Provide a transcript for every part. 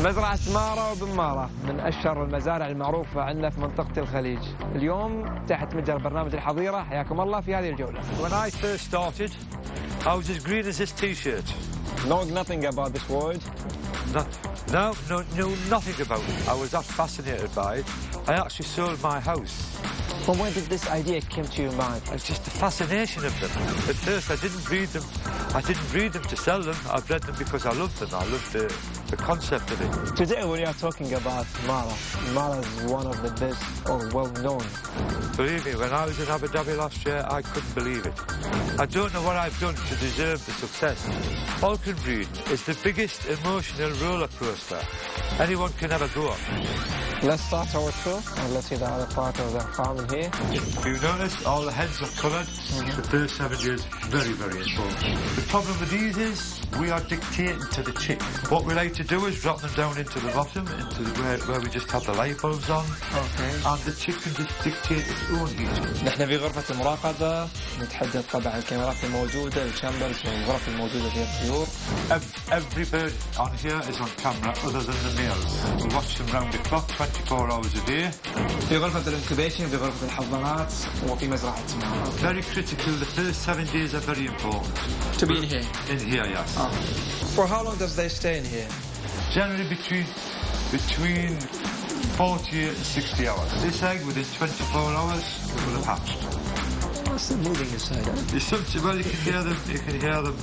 مزرعة مارا وبن مارا من أشهر المزارع المعروفة عندنا في منطقة الخليج. اليوم تحت مجال برنامج الحضيرة، حياكم الله في هذه الجولة. When I first started, I was as green as this T-shirt. Knowing nothing about this world. No, nothing about it. I was that fascinated by it. I actually sold my house. But when did this idea come to your mind? It's just the fascination of them. At first, I didn't breed them. I didn't breed them to sell them. I bred them because I loved them. I loved the concept of it. Today we are talking about Mara. Mara is one of the best or well-known. Believe me, when I was in Abu Dhabi last year, I couldn't believe it. I don't know what I've done to deserve the success. Falcon breeding is the biggest emotional roller coaster anyone can ever go on. Let's start our tour and let's see the other part of the farm in here. If you notice, all the heads are coloured. The first 7 years, very, very important. The problem with these is we are dictating to the chick. What we like to do is drop them down into the bottom, into where we just have the light bulbs on. Okay. And the chick can just dictate its own heat. نحن في غرفة المراقبة نتحدث طبعا الكاميرات الموجودة، الشامبرز والغرف الموجودة فيها الطيور. Every bird on here is on camera other than the males. We watch them round the clock 24 hours a day. في غرفة الانكوبيشن، في غرفة الحضانات وفي مزرعة مارا. Very critical. The first 7 days are very important. To be in here? In here, yes. Oh. For how long does they stay in here? Generally between 48 and 60 hours. This egg, within 24 hours, it will have hatched. What's the moving inside? Well, you can hear them. You can hear them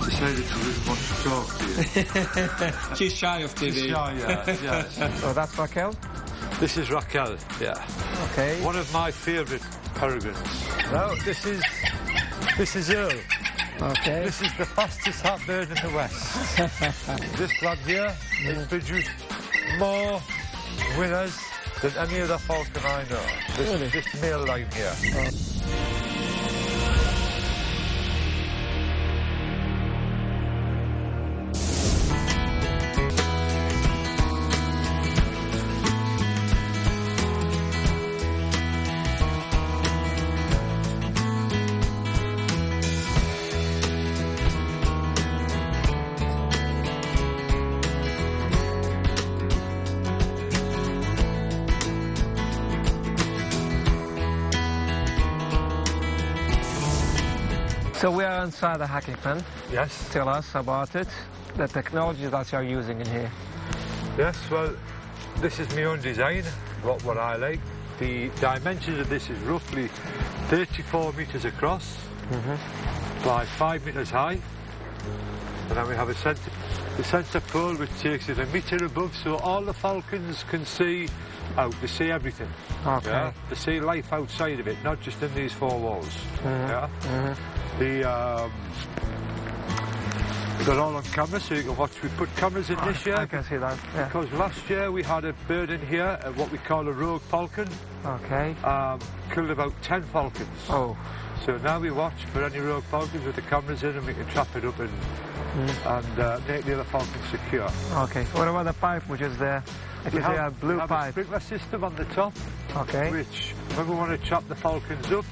decided to really want to talk to you. She's shy of TV. She's shy, yeah. Yes. So that's Raquel? This is Raquel, yeah. Okay. One of my favourite peregrines. No, this is Earl. Okay. This is the fastest hat bird in the West. This lad here has produced more winners than any other falcon I know. This male line here. So we are inside the hacking pen. Yes. Tell us about it, the technology that you are using in here. Yes, well, this is my own design, what I like. The dimensions of this is roughly 34 metres across by 5 metres high. And then we have the centre pole which takes it a metre above, so all the falcons can see out, they see everything. Okay. Yeah? They see life outside of it, not just in these four walls. Yeah? They're all on camera, so you can watch. We put cameras in this year. I can see that, yeah. Because last year we had a bird in here, what we call a rogue falcon. Okay. Killed about 10 falcons. Oh. So now we watch for any rogue falcons with the cameras in, and we can trap it up and make the other falcons secure. Okay. What about the pipe which is there? I can see a blue pipe. We have a sprinkler system on the top. Okay. Which, when we want to trap the falcons up,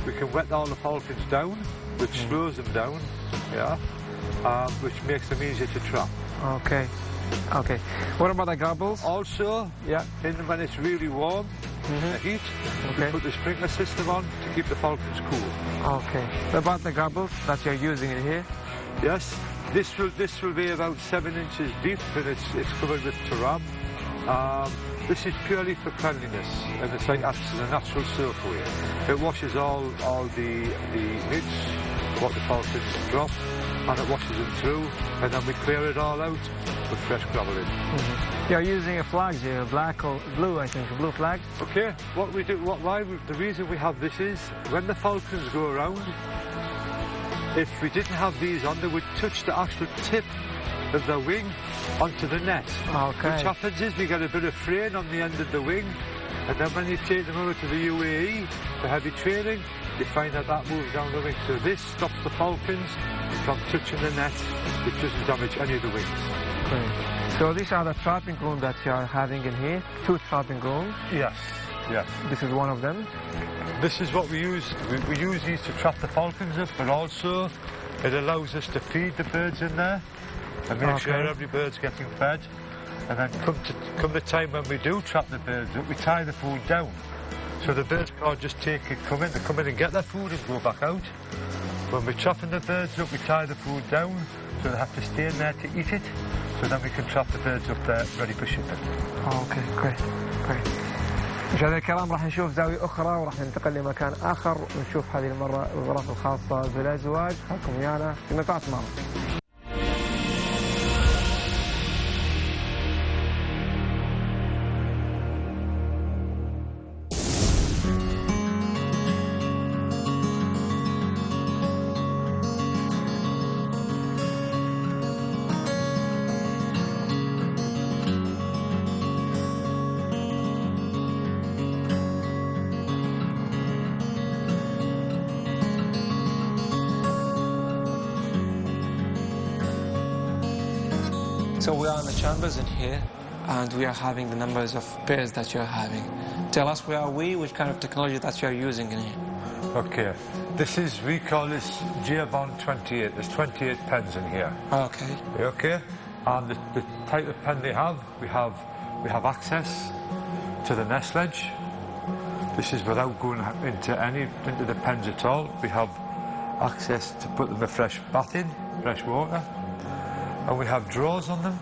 we can wet all the falcons down, which slows them down, yeah, which makes them easier to trap. Okay. Okay. What about the gobbles? Also, yeah, when it's really warm, the heat, we put the sprinkler system on to keep the falcons cool. Okay. What about the gobbles that you're using in here? Yes. This will be about 7 inches deep, and it's covered with taram. This is purely for cleanliness, and it's like acts as a natural soap away. It washes all the nits, what the falcons drop, and it washes them through, and then we clear it all out with fresh gravel in. You're using a flag here, black or blue, I think, a blue flag. Okay, the reason we have this is, when the falcons go around, if we didn't have these on, they would touch the actual tip of the wing onto the net. Okay. Which happens is we get a bit of fraying on the end of the wing, and then when you take them over to the UAE for heavy training, you find that moves down the wing. So this stops the falcons from touching the net, which doesn't damage any of the wings. Okay. So these are the trapping rooms that you are having in here, 2 trapping rooms. Yes, yes. This is one of them. This is what we use. We use these to trap the falcons up, but also it allows us to feed the birds in there. and make sure every bird's getting fed. And then come the time when we do trap the birds up, we tie the food down. So the birds can't just take it, they come in and get their food and go back out. When we're trapping the birds up, we tie the food down, so they have to stay in there to eat it. So then we can trap the birds up there ready for shipping. اوكي كويس كويس. مشاهدينا الكرام راح نشوف زاوية أخرى وراح ننتقل لمكان آخر ونشوف هذه المرة الغرف الخاصة بالأزواج. خلكم ويانا في قناة مارا. So we are in the chambers in here, and we are having the numbers of pairs that you're having. Tell us where are we, which kind of technology that you're using in here. Okay, we call this J-Bond 28. There's 28 pens in here. Okay. Okay, and the type of pen they have, we have access to the nest ledge. This is without going into the pens at all. We have access to put them a fresh bath in, fresh water. And we have drawers on them,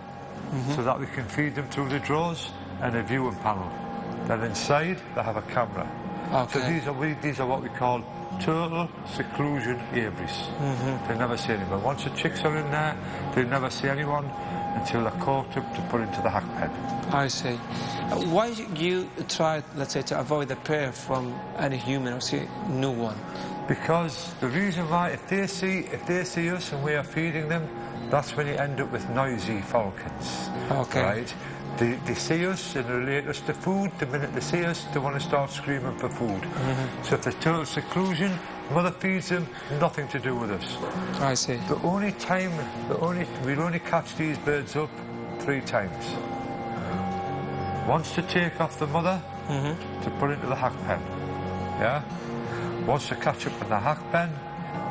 so that we can feed them through the drawers and a viewing panel. Then inside they have a camera. Okay. So these are what we call total seclusion aviaries. They never see anyone. Once the chicks are in there, they never see anyone until they're caught up to put into the hack pen. I see. Why you try, let's say, to avoid the pair from any human or see a new one? Because the reason why, if they see us and we are feeding them, that's when you end up with noisy falcons. Okay. Right? They see us and relate us to food. The minute they see us, they want to start screaming for food. So if there's total seclusion, mother feeds them, nothing to do with us. I see. We'll only catch these birds up 3 times. Once to take off the mother, to put into the hack pen. Yeah? Once to catch up in the hack pen,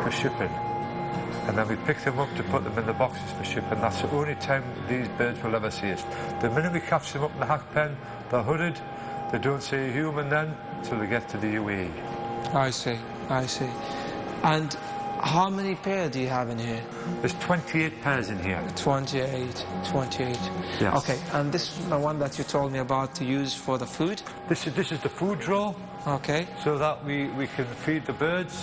for shipping. And then we pick them up to put them in the boxes for shipping. That's the only time these birds will ever see us. The minute we catch them up in the hack pen, they're hooded. They don't see a human then until they get to the UAE. I see, I see. And how many pairs do you have in here? There's 28 pairs in here. 28. Yes. Okay, and this is the one that you told me about to use for the food? This is the food drawer. Okay. So that we can feed the birds.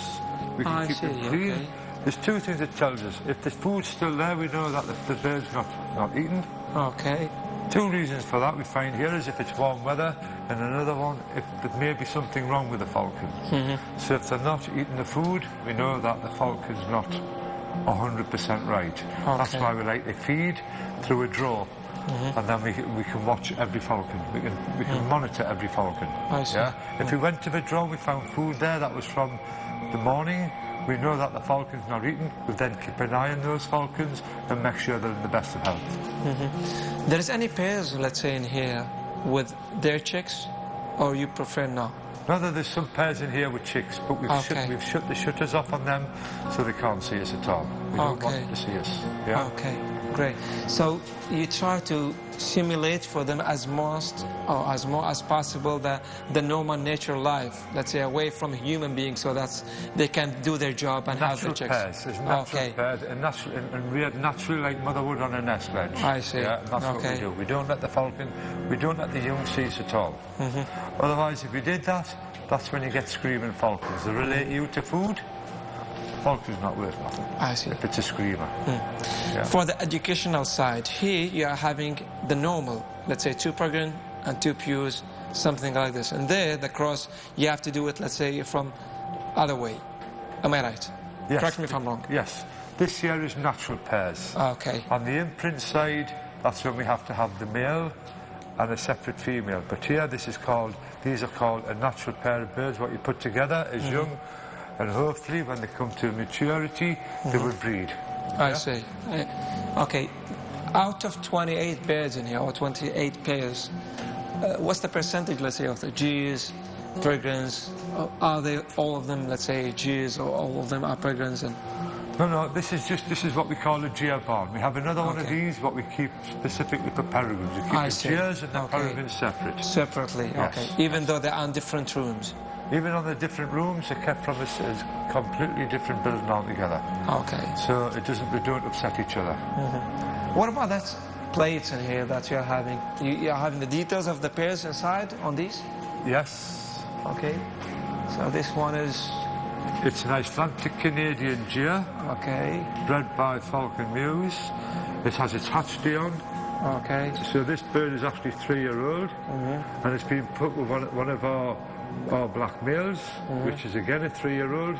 We can keep them clean. Okay. There's 2 things it tells us. If the food's still there, we know that the bird's not eaten. Okay. 2 reasons for that we find here is if it's warm weather, and another one, if there may be something wrong with the falcon. So if they're not eating the food, we know that the falcon's not 100% right. Okay. That's why we like to feed through a drawer. And then we can watch every falcon. We can monitor every falcon. I see. Yeah? If we went to the drawer, we found food there that was from the morning. We know that the falcon's not eaten. We then keep an eye on those falcons and make sure they're in the best of health. There's any pairs, let's say, in here with their chicks, or you prefer not? No, there's some pairs in here with chicks, but we've shut the shutters off on them so they can't see us at all. We don't want them to see us. Yeah? Okay, great. So you try to simulate for them as more as possible the normal natural life, let's say, away from human beings, so that they can do their job and have the chicks. Pairs. There's natural pairs, and we are naturally like mother would on a nest ledge. I see. Yeah, and that's what we do. We don't let the falcon, we don't let the young see us at all. Otherwise, if we did that, that's when you get screaming falcons. They relate you to food. Falcon's not worth nothing. I see. If it's a screamer. Yeah. For the educational side, here you are having the normal, let's say 2 peregrine and 2 pews, something like this. And there, the cross, you have to do it, let's say, from other way. Am I right? Yes. Correct me if I'm wrong. Yes. This here is natural pairs. Okay. On the imprint side, that's when we have to have the male and a separate female. But here, these are called a natural pair of birds, what you put together as young, and hopefully when they come to maturity, they will breed. I see. Okay. Out of 28 birds in here, or 28 pairs, what's the percentage, let's say, of the G's, peregrines? Are they all of them, let's say, G's, or all of them are peregrines? And No, this is what we call a gear barn. We have another one of these, what we keep specifically for peregrines. We keep the gears and the peregrines separate. Separately, yes. Okay. Even though they are in different rooms? Even on the different rooms, they're kept from a completely different building altogether. Okay. So they don't upset each other. What about that plates in here that you're having? You're having the details of the pairs inside on these? Yes. Okay. So this one is... It's an Icelandic Canadian deer. Okay. Bred by Falcon Mews. It has its hatch day on. Okay. So this bird is actually 3-year-old, and it's been put with one of our black males, which is again a 3-year-old.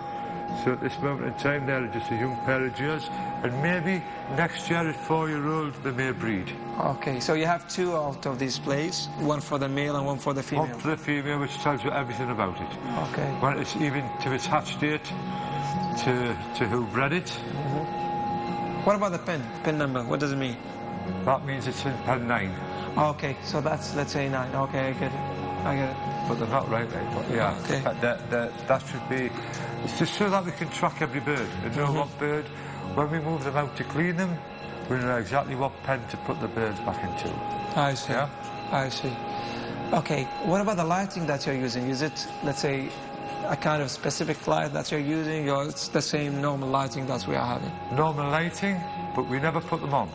So at this moment in time, they're just a young pair of deers, and maybe next year at 4-year-old they may breed. Okay, so you have 2 out of these plates, one for the male and one for the female. One for the female, which tells you everything about it. Okay. Well, it's even to its hatch date, to who bred it. What about the pin number? What does it mean? That means it's in pen 9. Okay, so that's, let's say 9. Okay, I get it. But they're not right, but yeah. Okay. That should be... It's just so that we can track every bird and know what bird... When we move them out to clean them, we know exactly what pen to put the birds back into. I see. Yeah? I see. Okay, what about the lighting that you're using? Is it, let's say, a kind of specific light that you're using, or it's the same normal lighting that we are having? Normal lighting, but we never put them on.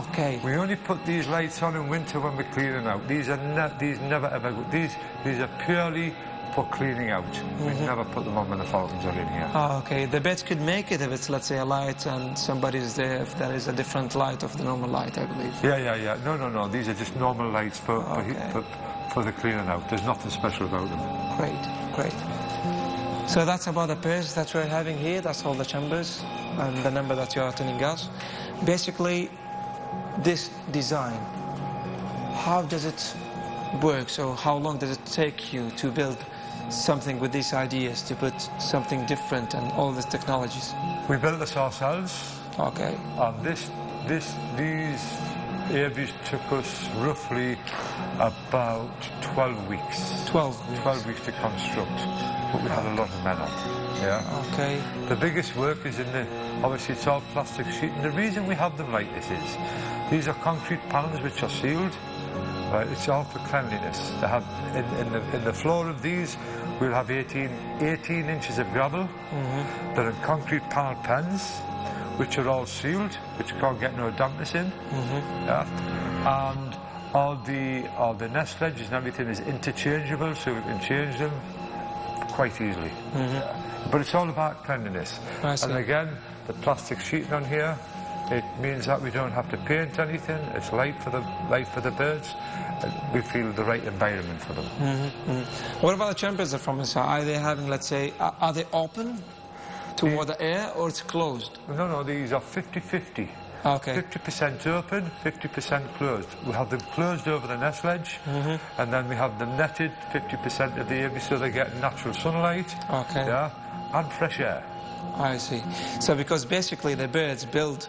Okay. We only put these lights on in winter when we're cleaning out. These never ever go. These are purely for cleaning out. We never put them on when the falcons are in here. Okay. The birds could make it if it's, let's say, a light and somebody's there, if there is a different light of the normal light, I believe. Yeah. No. These are just normal lights for the cleaning out. There's nothing special about them. Great. So that's about the pairs that we're having here. That's all the chambers and the number that you are telling us. Basically, this design, how does it work? So how long does it take you to build something with these ideas, to put something different and all these technologies? We built this ourselves. Okay. And these aviaries took us roughly about 12 weeks. 12 weeks. 12 weeks to construct, but we had a lot of men on. Yeah. Okay. The biggest work is obviously it's all plastic sheet, and the reason we have them like this is these are concrete panels which are sealed. Right, it's all for cleanliness. They have in the floor of these we'll have 18 inches of gravel. They're in concrete panel pens, which are all sealed, which you can't get no dampness in. Yeah. And all the nest ledges and everything is interchangeable, so we can change them quite easily. Yeah. But it's all about cleanliness. And again, the plastic sheeting on here, it means that we don't have to paint anything. It's light for the birds. We feel the right environment for them. What about the chambers from inside? Are they having, let's say, are they open toward the air, or it's closed? No, these are 50-50. Okay. 50% open, 50% closed. We have them closed over the nest ledge, and then we have them netted 50% of the aviary, so they get natural sunlight. Okay. Yeah, and fresh air. I see. So because basically the birds build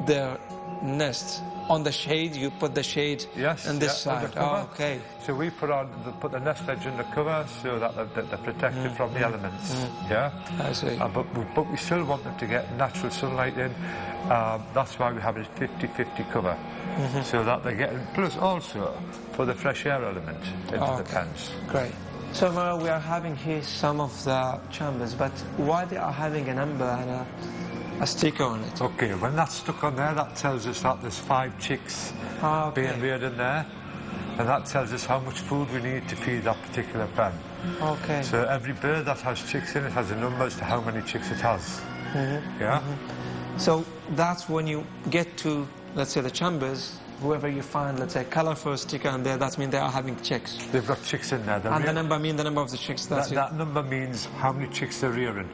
their nests on the shade, you put the shade on this side. Okay. So we put the nest ledge in the cover so that they're protected from the elements. Yeah. I see. But we still want them to get natural sunlight in. That's why we have a 50-50 cover, so that they're getting, plus also for the fresh air element into the pens. Great. So Mara, we are having here some of the chambers, but why they are having a number and a sticker on it? Okay, when that's stuck on there, that tells us that there's 5 chicks being reared in there, and that tells us how much food we need to feed that particular pen. Okay. So every bird that has chicks in it has a number as to how many chicks it has. Yeah. So that's when you get to, let's say, the chambers, whoever you find, let's say, colourful sticker on there, that means they are having chicks. They've got chicks in there. And the number means the number of the chicks. That number means how many chicks they're rearing.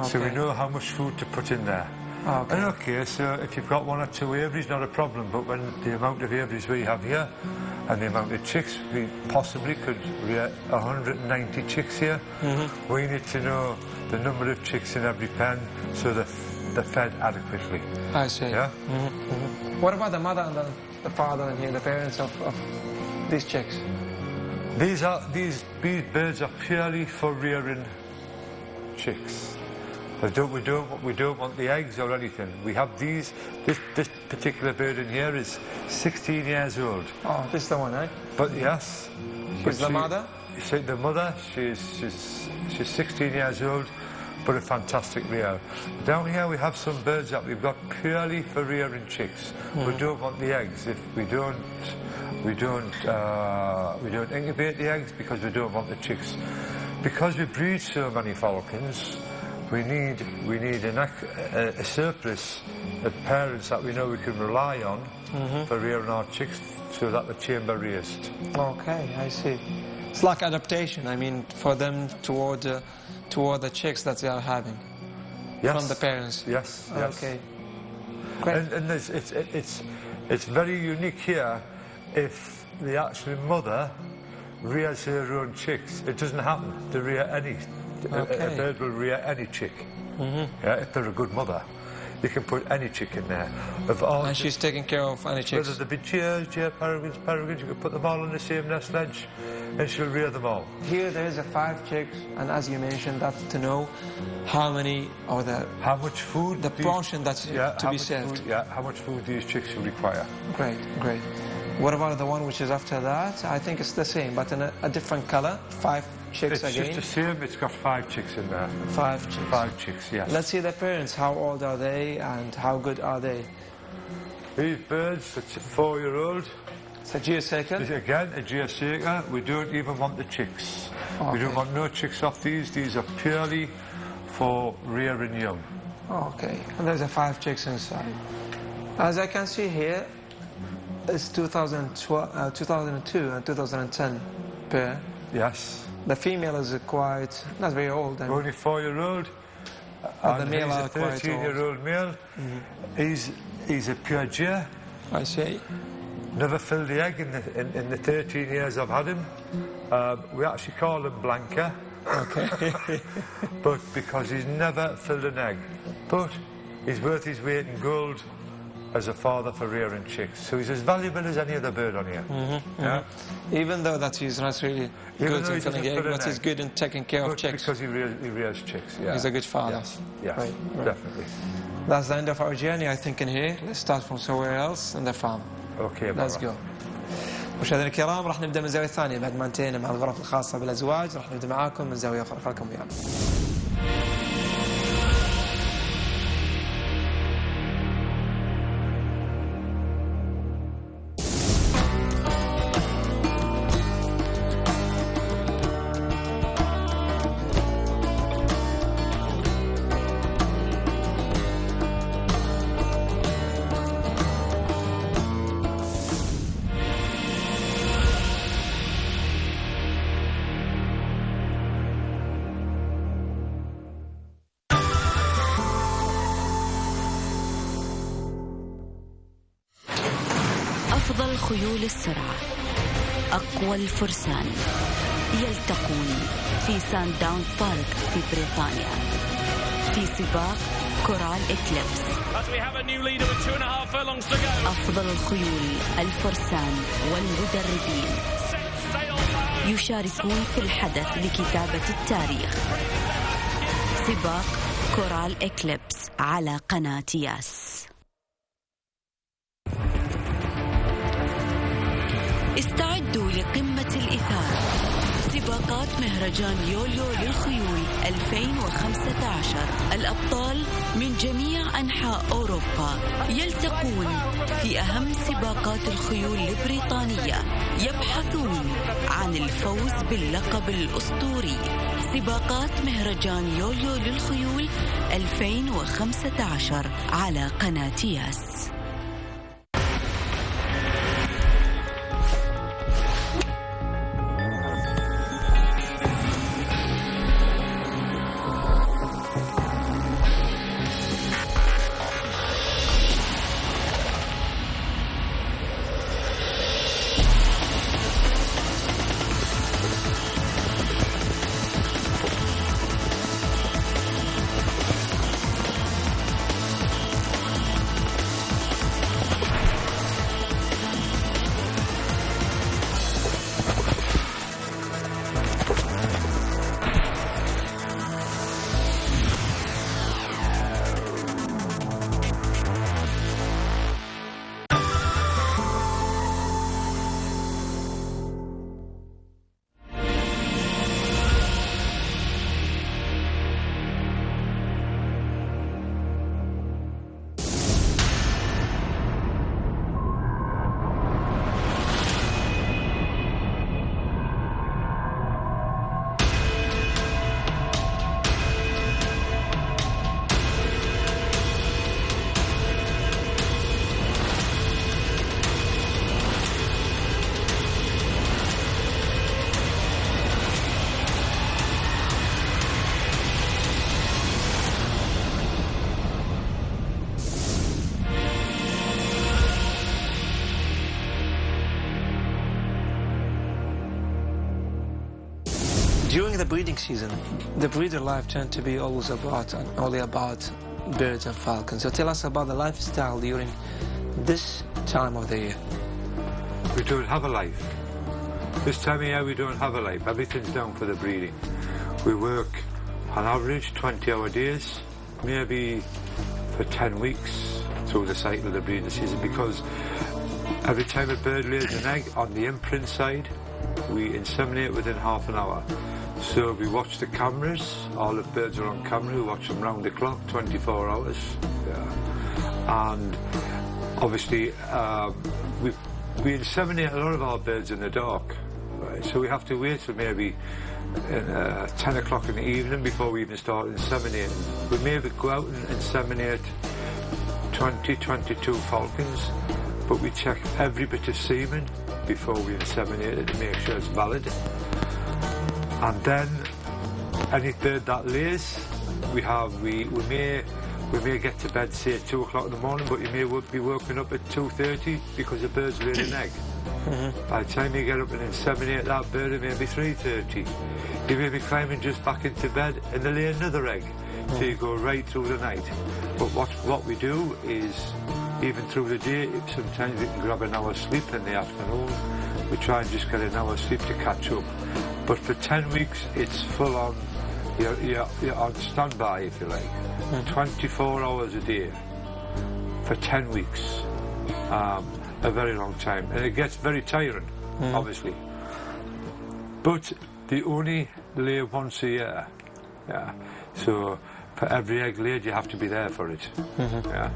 So we know how much food to put in there. And so if you've got 1 or 2 aviaries, not a problem, but when the amount of aviaries we have here and the amount of chicks, we possibly could rear 190 chicks here. We need to know the number of chicks in every pen so they're fed adequately. I see. Yeah? What about the mother and the father in here, the parents of these chicks? These birds are purely for rearing chicks. We don't want the eggs or anything. We have this particular bird in here is 16 years old. Oh, this is the one, right? But yes. She's the mother? The mother, she's 16 years old, but a fantastic rear. Down here we have some birds that we've got purely for rearing chicks. We don't want the eggs. If we don't incubate the eggs because we don't want the chicks. Because we breed so many falcons, we need a surplus of parents that we know we can rely on for rearing our chicks so that the chamber raised. Okay, I see. It's like adaptation, I mean, for them toward the chicks that they are having. Yes. From the parents. Yes, yes. Okay. Great. And it's very unique here if the actual mother rears her own chicks. It doesn't happen to rear any. Okay. A bird will rear any chick. Yeah, if they're a good mother. You can put any chick in there. And she's taking care of any chicks? Whether they be cheers, peregrines, you can put them all on the same nest ledge and she'll rear them all. Here there is 5 chicks, and as you mentioned, that's to know how many or how much food, the portion that's to be served. How much food these chicks will require. Great, great. What about the one which is after that? I think it's the same, but in a different color. 5 chicks again. It's just the same. It's got 5 chicks in there. 5 chicks. 5 chicks, yes. Let's see the parents. How old are they and how good are they? These birds, it's a 4-year-old. It's a geosaker? Again, a geosaker. We don't even want the chicks. Okay. We don't want no chicks off these. These are purely for rearing young. Okay, and there's 5 chicks inside. As I can see here, it's 2002 and 2010 pair. Yes. The female is not very old. Only 4-year-old. And the male are quite old. He's a 13-year-old male. He's a pure jay. I see. Never filled the egg in the 13 years I've had him. We actually call him Blanca. Okay. But because he's never filled an egg. But he's worth his weight in gold as a father for rearing chicks. So he's as valuable as any other bird on here. Yeah? Even though that he's not really good in filling eggs, but he's good in taking care of chicks. Because he rears chicks, yeah. He's a good father. Yes, right. Definitely. That's the end of our journey, I think, in here. Let's start from somewhere else in the farm. Okay, Let's go. مشاهدينا الكرام، راح نبدا من زاويه ثانيه بعد ما انتهينا مع الغرف الخاصه بالازواج، راح نبدا معاكم من زاويه اخرى. خلكم ويانا. أفضل خيول السرعة، أقوى الفرسان يلتقون في سانداون بارك في بريطانيا في سباق كورال إكليبس. أفضل الخيول، الفرسان والمدربين يشاركون في الحدث لكتابة التاريخ. سباق كورال إكليبس على قناة ياس. استعدوا لقمة الإثارة، سباقات مهرجان يوليو للخيول 2015. الأبطال من جميع أنحاء أوروبا يلتقون في أهم سباقات الخيول البريطانية، يبحثون عن الفوز باللقب الأسطوري. سباقات مهرجان يوليو للخيول 2015 على قناة ياس. During the breeding season, the breeder life tend to be always only about birds and falcons. So tell us about the lifestyle during this time of the year. We don't have a life. This time of year we don't have a life. Everything's down for the breeding. We work on average 20-hour days, maybe for 10 weeks through the cycle of the breeding season, because every time a bird lays an egg on the imprint side, we inseminate within half an hour. So we watch the cameras, all the birds are on camera, we watch them round the clock, 24 hours. Yeah. And obviously we inseminate a lot of our birds in the dark. Right? So we have to wait till maybe 10 o'clock in the evening before we even start inseminating. We maybe go out and inseminate 20, 22 falcons, but we check every bit of semen before we inseminate it to make sure it's valid. And then any bird that lays, we may get to bed, say, at 2 o'clock in the morning, but you may be woken up at 2:30 because the bird's laid an egg. By the time you get up and inseminate that bird, it may be 3:30. You may be climbing just back into bed and they lay another egg. So you go right through the night. But what we do is, even through the day, sometimes we can grab an hour's sleep in the afternoon. We try and just get an hour's sleep to catch up. But for 10 weeks, it's full on. You're on standby, if you like. 24 hours a day for 10 weeks. A very long time. And it gets very tiring, obviously. But they only lay once a year. Yeah. So for every egg laid, you have to be there for it. Yeah.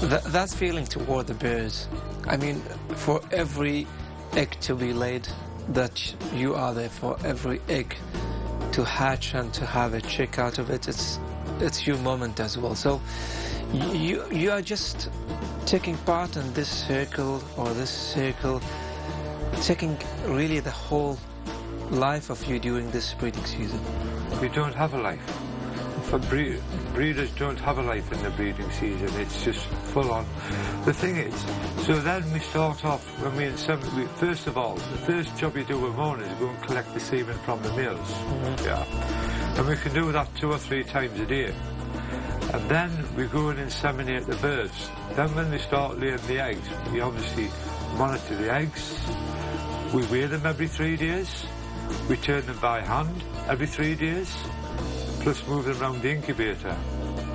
That feeling toward the birds, I mean, for every egg to be laid, that you are there, for every egg to hatch and to have a chick out of it, it's your moment as well. So you are just taking part in this circle, taking really the whole life of you during this breeding season. We don't have a life. For breeders don't have a life in the breeding season. It's just full on. The thing is, so then we start off, first of all, the first job you do in the morning is go and collect the semen from the males. Yeah. And we can do that 2 or 3 times a day. And then we go and inseminate the birds. Then when they start laying the eggs, we obviously monitor the eggs. We weigh them every 3 days. We turn them by hand every 3 days. Plus move them around the incubator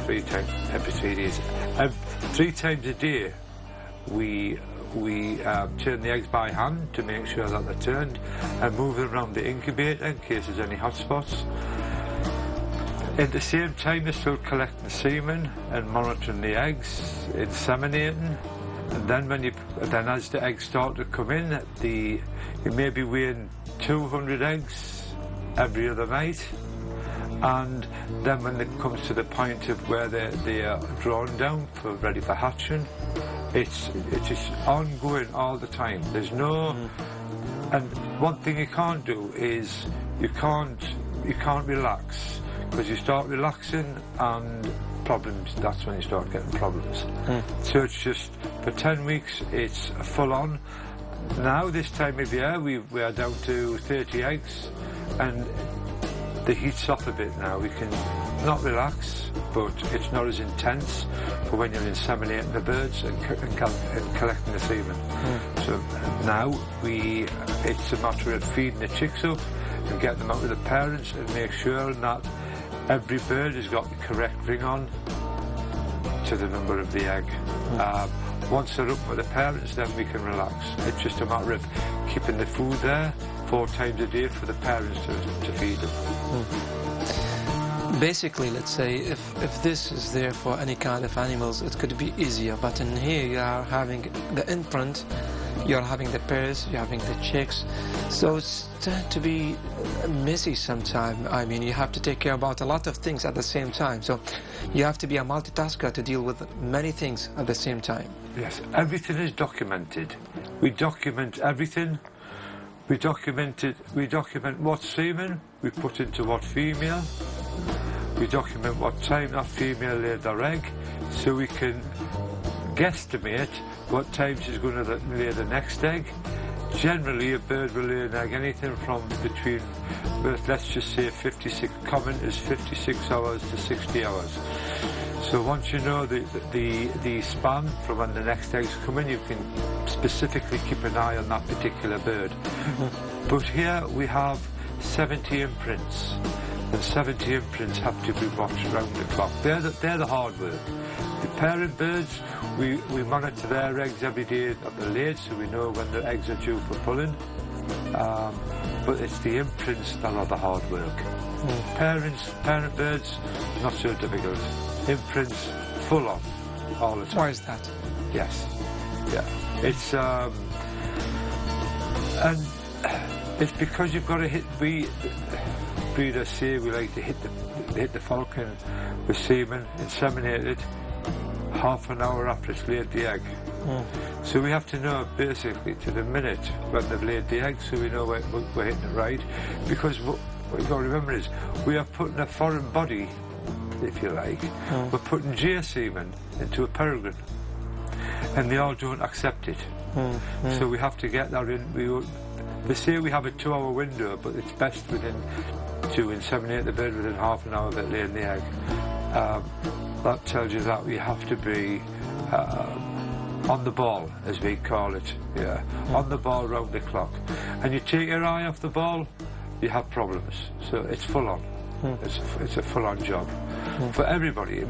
3 times every 3 days. 3 times a day we turn the eggs by hand to make sure that they're turned and move them around the incubator in case there's any hot spots. At the same time, they're still collecting semen and monitoring the eggs, inseminating. And then as the eggs start to come in, you may be weighing 200 eggs every other night. And then when it comes to the point of where they are drawn down ready for hatching, it's just ongoing all the time. There's no, and one thing you can't do is you can't relax, because you start relaxing and problems. That's when you start getting problems. So it's just for 10 weeks it's full on. Now this time of year we are down to 30 eggs, and the heat's off a bit now. We can not relax, but it's not as intense for when you're inseminating the birds and collecting the semen. So now it's a matter of feeding the chicks up and getting them out with the parents and make sure that every bird has got the correct ring on to the number of the egg. Once they're up with the parents, then we can relax. It's just a matter of keeping the food there 4 times a day for the parents to feed them. Basically, let's say, if this is there for any kind of animals, it could be easier. But in here, you are having the imprint, you're having the pairs, you're having the chicks. So it's tend to be messy sometimes. I mean, you have to take care about a lot of things at the same time. So you have to be a multitasker to deal with many things at the same time. Yes, everything is documented. We document everything. We document what semen we put into what female. We document what time that female laid their egg, so we can guesstimate what time she's going to lay the next egg. generally a bird will lay an egg anything from between, let's just say 56, common is 56 hours to 60 hours. So once you know the span from when the next eggs come in, you can specifically keep an eye on that particular bird. But here we have 70 imprints, and 70 imprints have to be watched round the clock. They're the hard work. The parent birds, we monitor their eggs every day that they're laid, so we know when the eggs are due for pulling. But it's the imprints that are the hard work. Parent birds, not so difficult. Imprints, full on, all the time. Why is that? Yes, yeah. It's and it's because you've got to hit. We breeders say we like to hit the falcon with semen, inseminate it half an hour after it's laid the egg. So we have to know basically to the minute when they've laid the egg, so we know we're hitting it right. Because what you've got to remember is we are putting a foreign body, if you like, we're putting J semen into a peregrine, and they all don't accept it. So we have to get that in. They say we have a 2-hour window, but it's best to inseminate the bird within half an hour of it laying the egg. That tells you that we have to be on the ball, as we call it, on the ball round the clock. And you take your eye off the ball, you have problems. So it's full on. It's a full on job for everybody.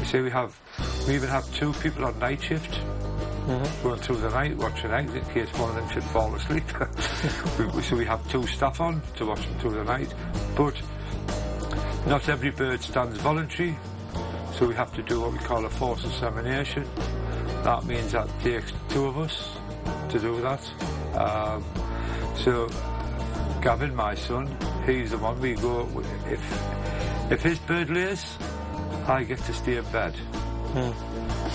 Say we even have 2 people on night shift going through the night watching eggs in case one of them should fall asleep. So we have 2 staff on to watch them through the night. But not every bird stands voluntary, so we have to do what we call a forced insemination. That means that it takes 2 of us to do that. So Gavin, my son, he's the one we go. If his bird lays, I get to stay in bed.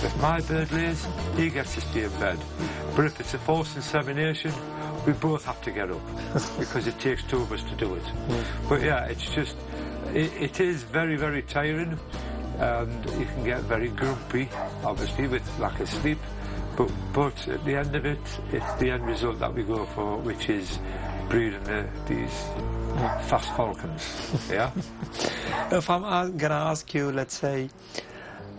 If my bird lays, he gets to stay in bed. But if it's a forced insemination, we both have to get up because it takes 2 of us to do it. But yeah, it's just, it is very, very tiring, and you can get very grumpy, obviously, with lack of sleep. But at the end of it, it's the end result that we go for, which is breeding these fast falcons. Yeah. If I'm gonna ask you, let's say,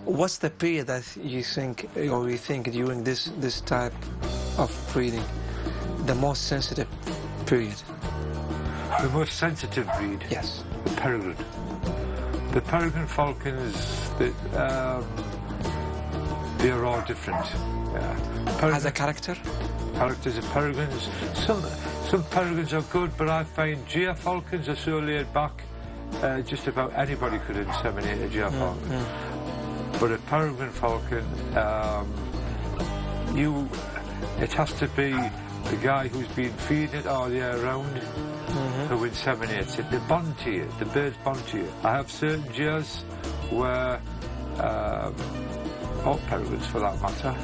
what's the period that you think during this type of breeding, the most sensitive period? The most sensitive breed? Yes. The peregrine. The peregrine falcons, they are all different. Has a character? Characters of peregrines. Some peregrines are good, but I find GR falcons are so laid back, just about anybody could inseminate a GR falcon. But a peregrine falcon, it has to be the guy who's been feeding it all year round who inseminates it. They bond to you, the birds bond to you. I have certain GRs where, or peregrines for that matter,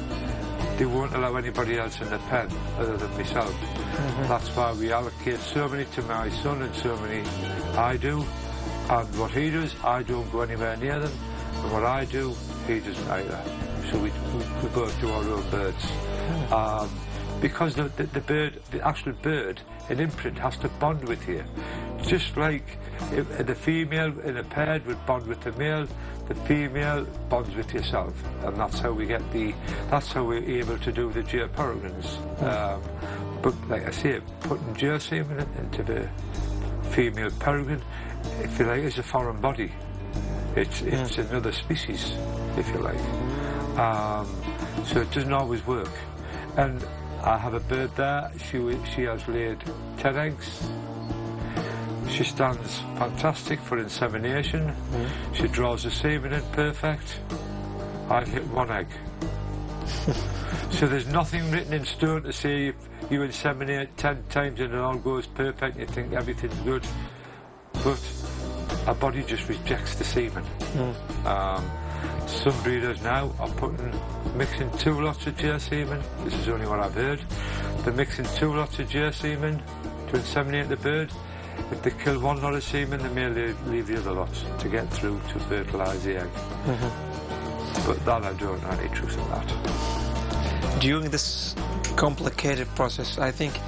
they won't allow anybody else in the pen other than myself. That's why we allocate so many to my son and so many I do. And what he does, I don't go anywhere near them. And what I do, he doesn't either. So we both do our own birds. Because the actual bird, an imprint, has to bond with you. Just like the female in a pair would bond with the male, the female bonds with yourself. And that's how we're able to do the GR peregrines. But like I say, putting GR semen into the female peregrine, if you like, is a foreign body. It's another species, if you like. So it doesn't always work. And I have a bird there, she has laid 10 eggs. She stands fantastic for insemination. She draws the semen in perfect. I hit 1 egg. So there's nothing written in stone to say if you inseminate 10 times and it all goes perfect, you think everything's good. But our body just rejects the semen. Some breeders now are mixing 2 lots of GR semen. This is only what I've heard. They're mixing 2 lots of GR semen to inseminate the bird. If they kill 1 lot of semen, they may leave the other lots to get through to fertilise the egg. But that I don't know any truth in that. During this complicated process. I think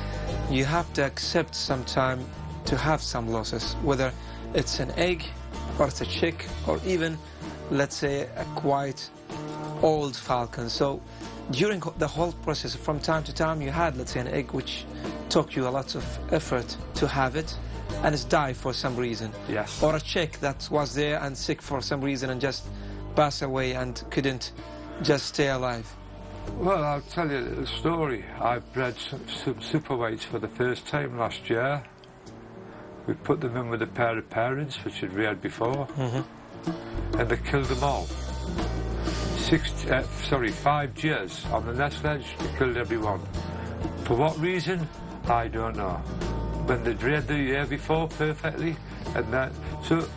you have to accept sometime to have some losses, whether it's an egg or it's a chick or even, let's say, a quite old falcon. So during the whole process, from time to time, you had, let's say, an egg which took you a lot of effort to have it, and it's died for some reason. Yes. Or a chick that was there and sick for some reason and just passed away and couldn't just stay alive. Well, I'll tell you a little story. I bred some super whites for the first time last year. We put them in with a pair of parents which had reared before, and they killed them all. 5 years on the nest edge, they killed everyone. For what reason? I don't know. When they'd reared the year before perfectly, and that. So,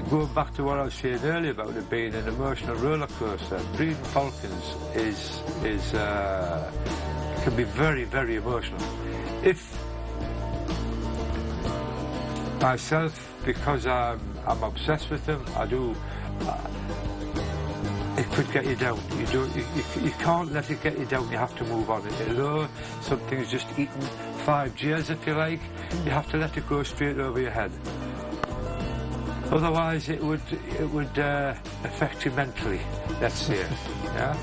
going back to what I was saying earlier about it being an emotional roller coaster, breeding falcons can be very, very emotional. If myself, because I'm obsessed with them, I do. It could get you down. You can't let it get you down. You have to move on. Although something's just eaten 5 years, if you like, you have to let it go straight over your head. Otherwise, it would affect you mentally. Let's say, yeah.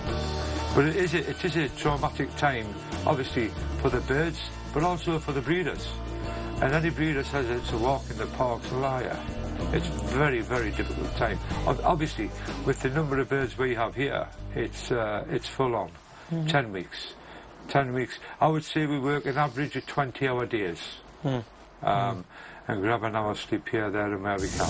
But it is a traumatic time, obviously for the birds, but also for the breeders. And any breeder says it's a walk in the park's a liar. It's very, very difficult time. Obviously, with the number of birds we have here, it's full on. 10 weeks. 10 weeks. I would say we work an average of 20-hour days. And grab an hour's sleep here, there and where we can.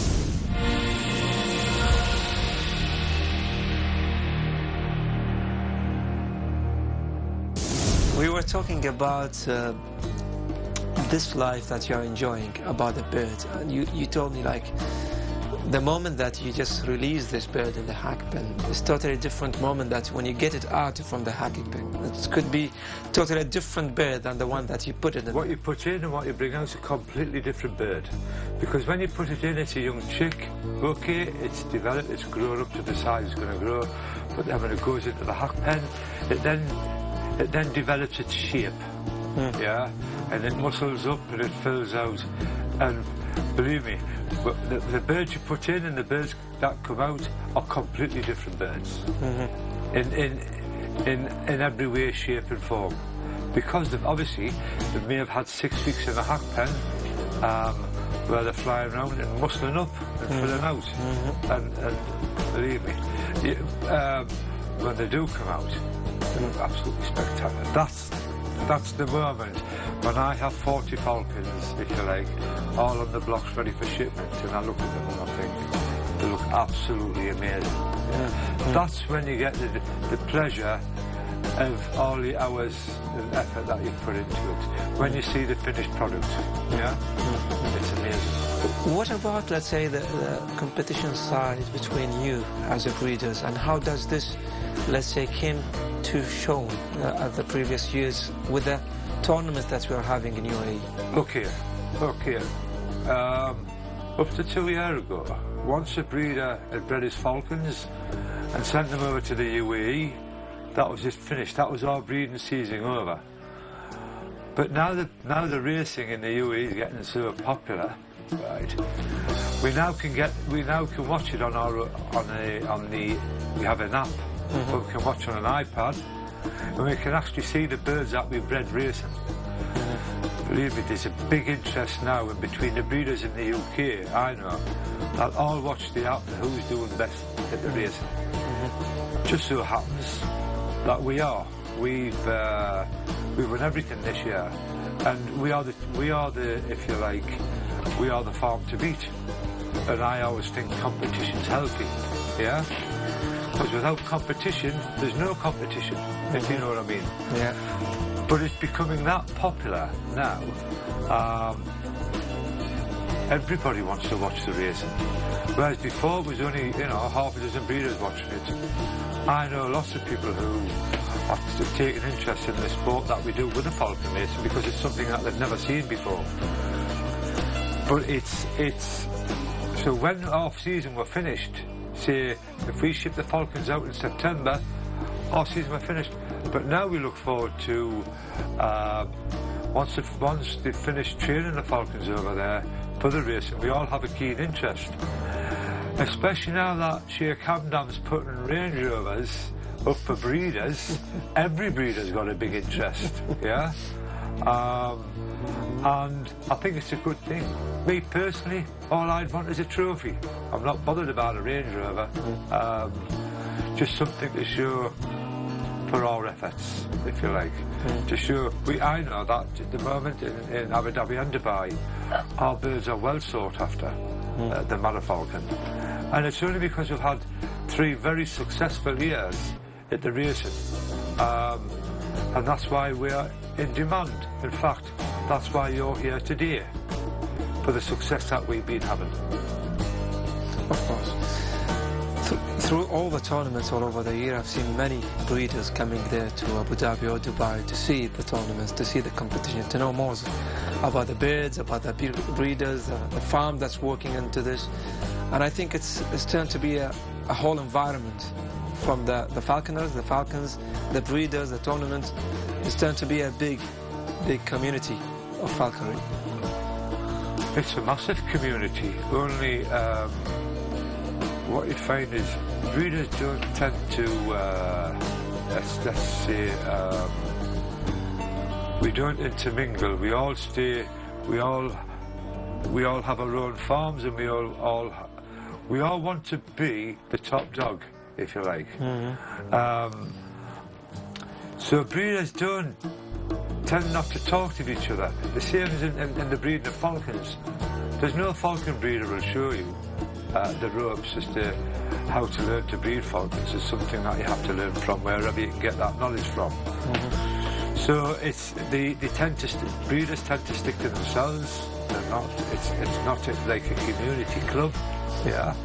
We were talking about this life that you're enjoying, about the bird. And you told me, like, the moment that you just release this bird in the hack pen is totally different moment that when you get it out from the hacking pen. It could be totally different bird than the one that you put it in. What you put in and what you bring out is a completely different bird. Because when you put it in, it's a young chick. Okay, it's developed, it's grown up to the size it's going to grow. But then when it goes into the hack pen, it then develops its shape. Yeah, and it muscles up and it fills out. And believe me, the birds you put in and the birds that come out are completely different birds. In every way, shape and form. Because obviously they may have had 6 weeks in a hack pen where they're flying around and muscling up and filling out. And believe me, when they do come out, they look absolutely spectacular. That's the moment when I have 40 falcons, if you like, all on the blocks ready for shipment, and I look at them and I think they look absolutely amazing. That's when you get the pleasure of all the hours and effort that you put into it. When you see the finished product, it's amazing. What about, let's say, the competition side between you as a breeders, and how does this, let's say, came to show at the previous years with the tournaments that we are having in UAE? Okay. Up to 2 years ago, once a breeder had bred his falcons and sent them over to the UAE, that was just finished. That was our breeding season over. But now the racing in the UAE is getting so popular, right? We now can watch it we have an app. We can watch on an iPad, and we can actually see the birds that we've bred racing. Believe me, there's a big interest now in between the breeders in the UK, I know, that all watch the app and who's doing best at the racing. Just so happens that we are. We've won everything this year, and we are the, if you like, we are the farm to beat. And I always think competition's healthy, yeah? Because without competition, there's no competition, if you know what I mean. Yeah. But it's becoming that popular now. Everybody wants to watch the racing. Whereas before, it was only, half a dozen breeders watching it. I know lots of people who have taken interest in the sport that we do with the falcon racing because it's something that they've never seen before. But it's so when off season were finished, say if we ship the falcons out in September, our season were finished, But now we look forward to once they've finished training the falcons over there for the racing, we all have a keen interest. Especially now that Sheikh Hamdan's putting Range Rovers up for breeders, every breeder's got a big interest, yeah? And I think it's a good thing. Me personally, all I'd want is a trophy. I'm not bothered about a Range Rover. Just something to show for our efforts, if you like. To show, I know that at the moment in Abu Dhabi and Dubai, our birds are well sought after, the Mara falcon. And it's only because we've had 3 very successful years at the racing. And that's why we're in demand. In fact, that's why you're here today, for the success that we've been having. Of course. Through all the tournaments all over the year, I've seen many breeders coming there to Abu Dhabi or Dubai to see the tournaments, to see the competition, to know more about the birds, about the breeders, the farm that's working into this. And I think it's turned to be a whole environment, from the falconers, the falcons, the breeders, the tournaments. It's turned to be a big community of falconry. It's a massive community. Only what you find is breeders don't tend to, let's say, we don't intermingle. We all stay. We all have our own farms, and we all want to be the top dog, if you like. So breeders don't tend not to talk to each other. The same as in the breeding of falcons. There's no falcon breeder will show you the ropes as to how to learn to breed falcons. It's something that you have to learn from wherever you can get that knowledge from. So it's breeders tend to stick to themselves. They're not. It's not like a community club. Yeah.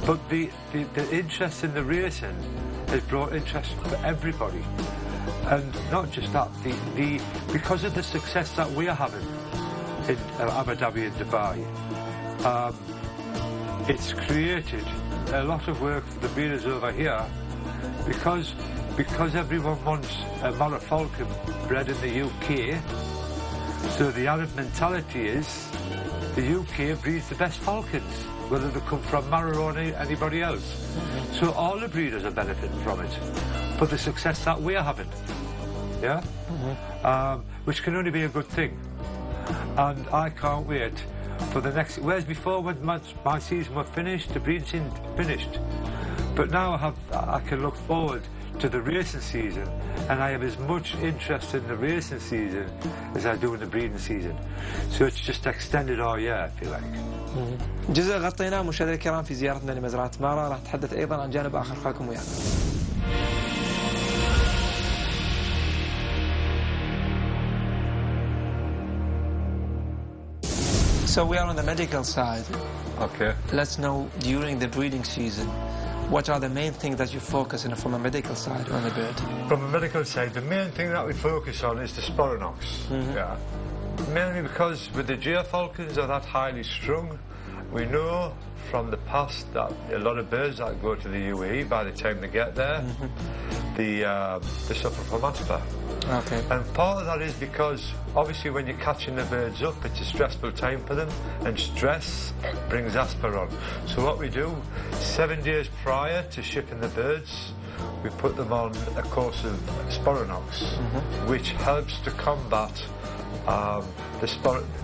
But the interest in the racing has brought interest for everybody, and not just that. Because of the success that we are having in Abu Dhabi and Dubai, it's created a lot of work for the breeders over here, because everyone wants a Mara falcon bred in the UK. So the Arab mentality is the UK breeds the best falcons, whether they come from Mara or anybody else. So all the breeders are benefiting from it, for the success that we are having, yeah? Which can only be a good thing. And I can't wait for the next, whereas before when my season was finished, the breeding season finished. But now I can look forward to the racing season, and I have as much interest in the racing season as I do in the breeding season. So it's just extended our year, if you like. جزء غطيناه مشاهدينا الكرام في زيارتنا لمزرعة مارا. راح نتحدث أيضا عن جانب آخر. خلكم ويانا. So we are on the medical side. Okay. Let's know, during the breeding season, what are the main things that you focus on from a medical side on the bird? From a medical side, the main thing that we focus on is the sporanox. Yeah. Mainly because with the geofalcons are that highly strung, we know from the past that a lot of birds that go to the UAE, by the time they get there, they suffer from asthma. Okay. And part of that is because obviously when you're catching the birds up, it's a stressful time for them, and stress brings asthma on. So what we do, 7 days prior to shipping the birds, we put them on a course of sporanox, which helps to combat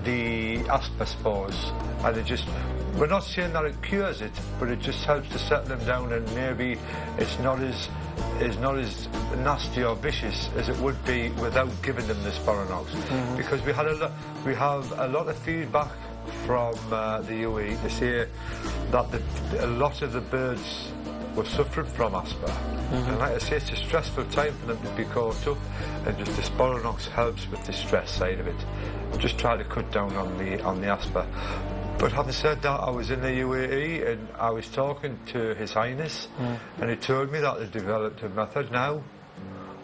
the asthma spores. And we're not saying that it cures it, but it just helps to settle them down, and maybe it's not as nasty or vicious as it would be without giving them the sporanox. Because we have a lot of feedback from the UAE to say that a lot of the birds were suffering from asthma. And like I say, it's a stressful time for them to be caught up, and just the sporanox helps with the stress side of it. Just try to cut down on the asthma. But having said that, I was in the UAE and I was talking to His Highness, and he told me that they've developed a method now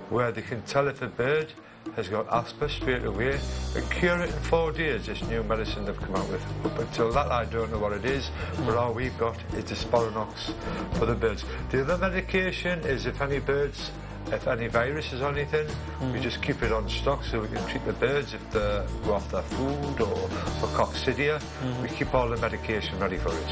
where they can tell if a bird has got asthma straight away and cure it in 4 days, this new medicine they've come out with. Up until that I don't know what it is, but all we've got is the Sporanox for the birds. The other medication is if any viruses or anything, we just keep it on stock so we can treat the birds if they go off their food or for coccidia. We keep all the medication ready for it.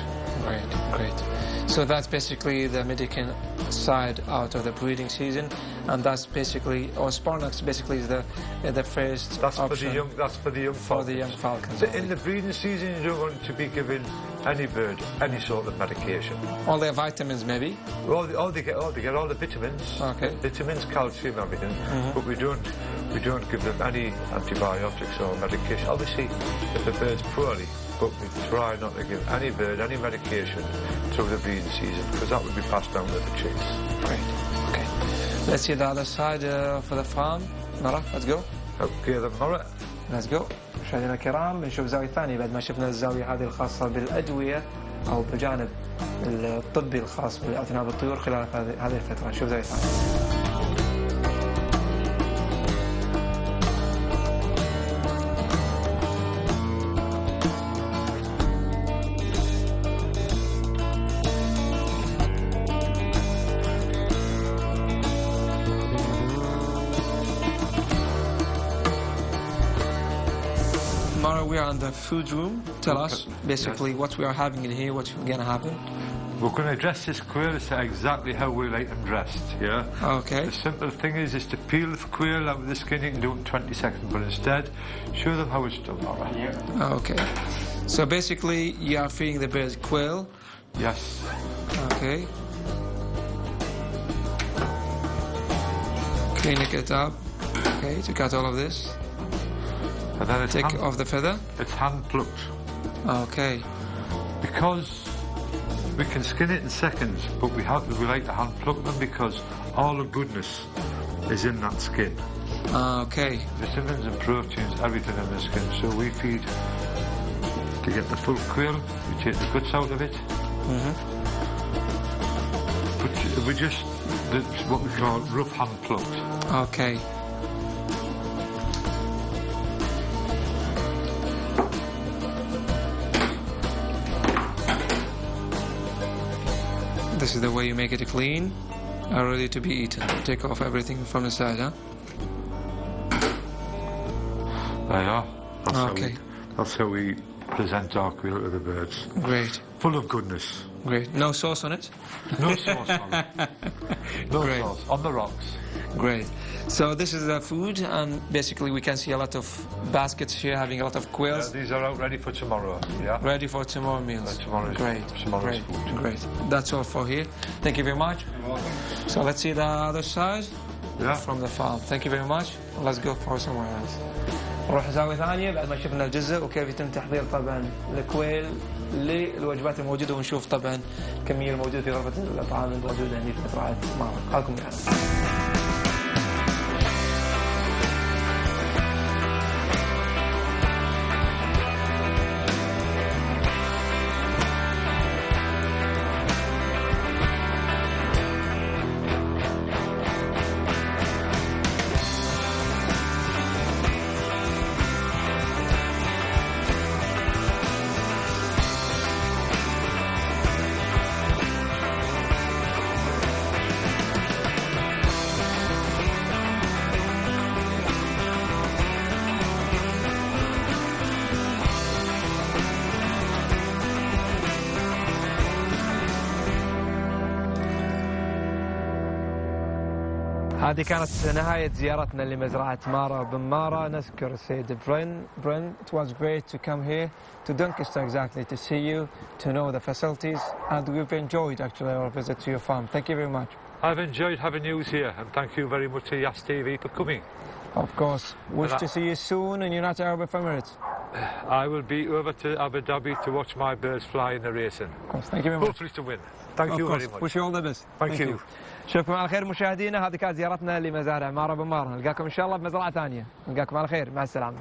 Great. So that's basically the medical side out of the breeding season, and that's basically, or Sporanox basically is the first option. That's for the young falcons. For the young falcons. So in the breeding season, you don't want to be giving any bird any sort of medication. All their vitamins, maybe. They get all the vitamins. Okay. Vitamins, calcium, everything. But we don't give them any antibiotics or medication. Obviously, if the bird's poorly, but we try not to give any bird any medication through the breeding season because that would be passed down to the chicks. Great. Okay. Let's see the other side for the farm. Mara, let's go. Okay, the Mara. Let's go. مشاهدينا الكرام بنشوف زاوية ثانية بعد ما شفنا الزاوية هذه الخاصة بالأدوية أو بالجانب الطبي الخاص بأثناء الطيور خلال هذه الفترة. نشوف زاوية ثانية. Mara, we are in the food room. Tell us basically what we are having in here, what's going to happen. We're going to dress this quail as to exactly how we like them dressed, yeah? Okay. The simple thing is to peel the quail out of the skin. You can do it in 20 seconds, but instead, show them how it's done, Mara. Okay. So basically, you are feeding the birds quail. Yes. Okay. Cleaning it up. Okay, to cut all of this. And then take off the feather? It's hand plucked. Okay. Because we can skin it in seconds, but we like to hand pluck them because all the goodness is in that skin. Okay. Vitamins and proteins, everything in the skin. So we feed to get the full quail. We take the guts out of it. But we just what we call rough hand plucked. Okay. This is the way you make it clean and ready to be eaten. Take off everything from the side, huh? There you are. That's how we present our quail to the birds. Great. Full of goodness. Great. No sauce on it? No sauce on it. No sauce. On the rocks. Great. So this is the food, and basically we can see a lot of baskets here having a lot of quails. Yeah, these are out ready for tomorrow, yeah? Ready for tomorrow meals. Tomorrow's food. Great. That's all for here. Thank you very much. You're welcome. So let's see the other side from the farm. Thank you very much. Let's go for somewhere else. نروح زاوية ثانية بعد ما شفنا الجزء وكيف يتم تحضير طبعا الكويل للوجبات الموجودة، ونشوف طبعا الكمية الموجودة في غرفة الطعام الموجودة هنا في مزرعة مارا. خلكم معنا. هذه كانت نهاية زيارتنا لمزرعة مارا بمارا. نذكر السيد برين. It was great to come here to Doncaster exactly to see you, to know the facilities, and we've enjoyed actually our visit to your farm. Thank you very much. I've enjoyed having you here, and thank you very much to Yas TV for coming. Of course. Wish to see you soon in United Arab Emirates. I will be over to Abu Dhabi to watch my birds fly in the racing. Of course. Thank you very much. Hopefully to win. Thank you very much. Wish you all the best. Thank you. شوفكم على خير مشاهدينا. هذه كانت زيارتنا لمزارع مارا بمارا. نلقاكم ان شاء الله بمزرعة ثانية. نلقاكم على خير. مع السلامة.